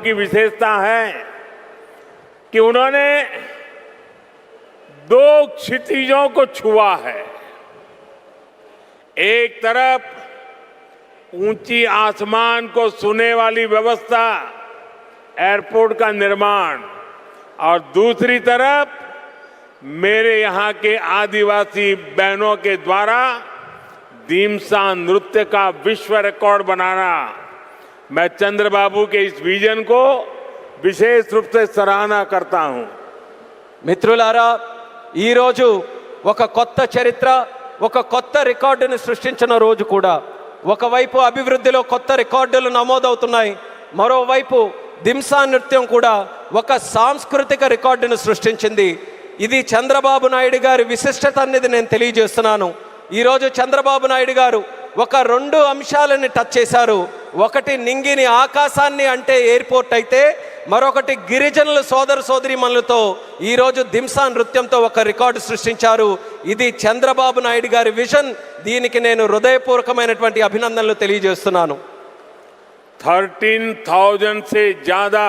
की विशेषता है कि उन्होंने दो क्षितिजों को छुआ है। एक तरफ ऊंची आसमान को छूने वाली व्यवस्था, एयरपोर्ट का निर्माण, और दूसरी तरफ मेरे यहाँ के आदिवासी बहनों के द्वारा दीमसा नृत्य का विश्व रिकॉर्ड बनाना। मैं चंद्रबाबू के इस विजन को विशेष रूप से सराहना करता हूं। మిత్రులారా, ఈ రోజు ఒక కొత్త చరిత్ర, ఒక కొత్త రికార్డును సృష్టించిన రోజు కూడా. ఒకవైపు అభివృద్ధిలో కొత్త రికార్డులు నమోదవుతున్నాయి, మరోవైపు దింసా నృత్యం కూడా ఒక సాంస్కృతిక రికార్డును సృష్టించింది. ఇది చంద్రబాబు నాయుడు గారి విశిష్టత అనేది నేను తెలియజేస్తున్నాను. ఈరోజు చంద్రబాబు నాయుడు గారు ఒక రెండు అంశాలని టచ్ చేశారు. ఒకటి నింగిని ఆకాశాన్ని అంటే ఎయిర్పోర్ట్ అయితే, మరొకటి గిరిజనుల సోదర సోదరీమణులతో ఈరోజు దింసా నృత్యంతో ఒక రికార్డు సృష్టించారు. ఇది చంద్రబాబు నాయుడు గారి విజన్. దీనికి నేను హృదయపూర్వకమైనటువంటి అభినందనలు తెలియజేస్తున్నాను. 13,000 से ज्यादा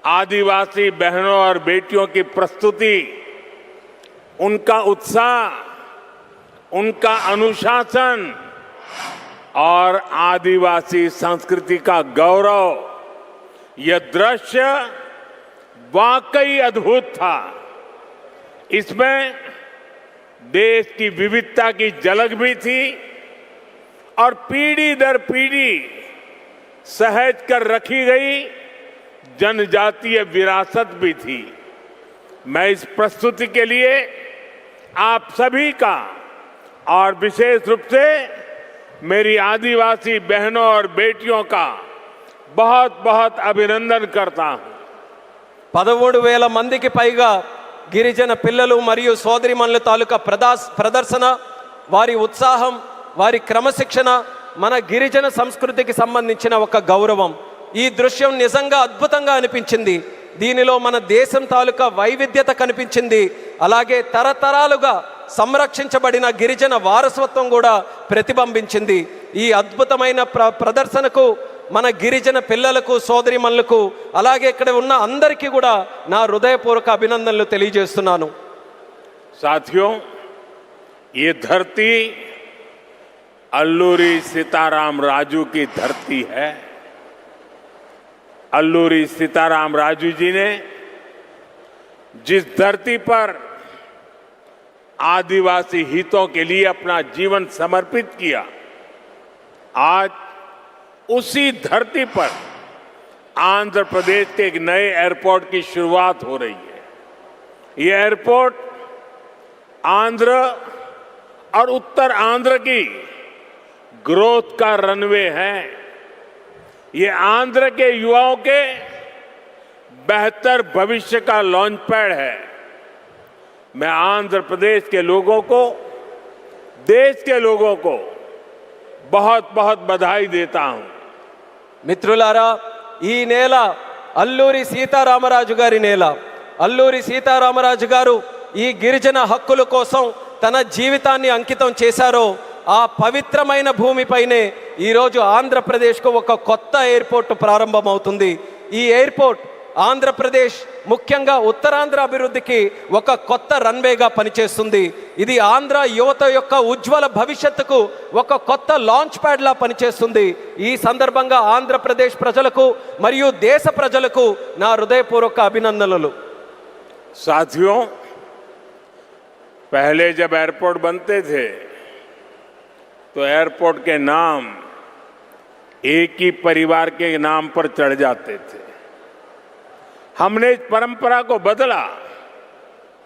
आदिवासी बहनों और बेटियों की प्रस्तुति, उनका उत्साह, उनका अनुशासन और आदिवासी संस्कृति का गौरव, यह दृश्य वाकई अद्भुत था। इसमें देश की विविधता की झलक भी थी और पीढ़ी दर पीढ़ी सहेज कर रखी गई जनजातीय विरासत भी थी। मैं इस प्रस्तुति के लिए आप सभी का और विशेष रूप से मेरी आदिवासी बहनों और बेटियों का बहुत बहुत अभिनंदन करता हूं। 13,000 మందికి పైగా గిరిజన పిల్లలు మరియు సోదరిమణుల తాలూకా ప్రదర్శన, వారి ఉత్సాహం, వారి క్రమశిక్షణ మన గిరిజన సంస్కృతికి సంబంధించిన ఒక గౌరవం. ఈ దృశ్యం నిజంగా అద్భుతంగా అనిపించింది. దీనిలో మన దేశం తాలూకా వైవిధ్యత కనిపించింది. అలాగే తరతరాలుగా సంరక్షించబడిన గిరిజన వారసత్వం కూడా ప్రతిబింబించింది. ఈ అద్భుతమైన ప్రదర్శనకు మన గిరిజన పిల్లలకు, సోదరిమణులకు, అలాగే ఇక్కడ ఉన్న అందరికీ కూడా నా హృదయపూర్వక అభినందనలు తెలియజేస్తున్నాను. साथियों, ये धरती अल्लूरी सीताराम राजू की धरती है। अल्लूरी सीताराम राजू जी ने जिस धरती पर आदिवासी हितों के लिए अपना जीवन समर्पित किया, आज उसी धरती पर आंध्र प्रदेश के एक नए एयरपोर्ट की शुरुआत हो रही है। ये एयरपोर्ट आंध्र और उत्तर आंध्र की ग्रोथ का रनवे है। ये आंध्र के युवाओं के बेहतर भविष्य का लॉन्च पैड है। मैं आंध्र प्रदेश के लोगों को, देश के लोगों को बहुत बहुत बधाई देता हूं। మిత్రులారా, ఈ నేల అల్లూరి సీతారామరాజు గారి నేల. అల్లూరి సీతారామరాజు గారు ఈ గిరిజన హక్కుల కోసం తన జీవితాన్ని అంకితం చేశారో ఆ పవిత్రమైన భూమిపైనే ఈరోజు ఆంధ్రప్రదేశ్కు ఒక కొత్త ఎయిర్పోర్ట్ ప్రారంభమవుతుంది. ఈ ఎయిర్పోర్ట్ ఆంధ్రప్రదేశ్, ముఖ్యంగా ఉత్తరాంధ్ర అభివృద్ధికి ఒక కొత్త రన్వేగా పనిచేస్తుంది. ఇది ఆంధ్ర యువత యొక్క ఉజ్వల భవిష్యత్తుకు ఒక కొత్త లాంచ్ ప్యాడ్లా పనిచేస్తుంది. ఈ సందర్భంగా ఆంధ్రప్రదేశ్ ప్రజలకు మరియు దేశ ప్రజలకు నా హృదయపూర్వక అభినందనలు. साथियों, पहले जब एयरपोर्ट बनते थे तो एयरपोर्ट के नाम एक ही परिवार के नाम पर चढ़ जाते थे। हमने इस परंपरा को बदला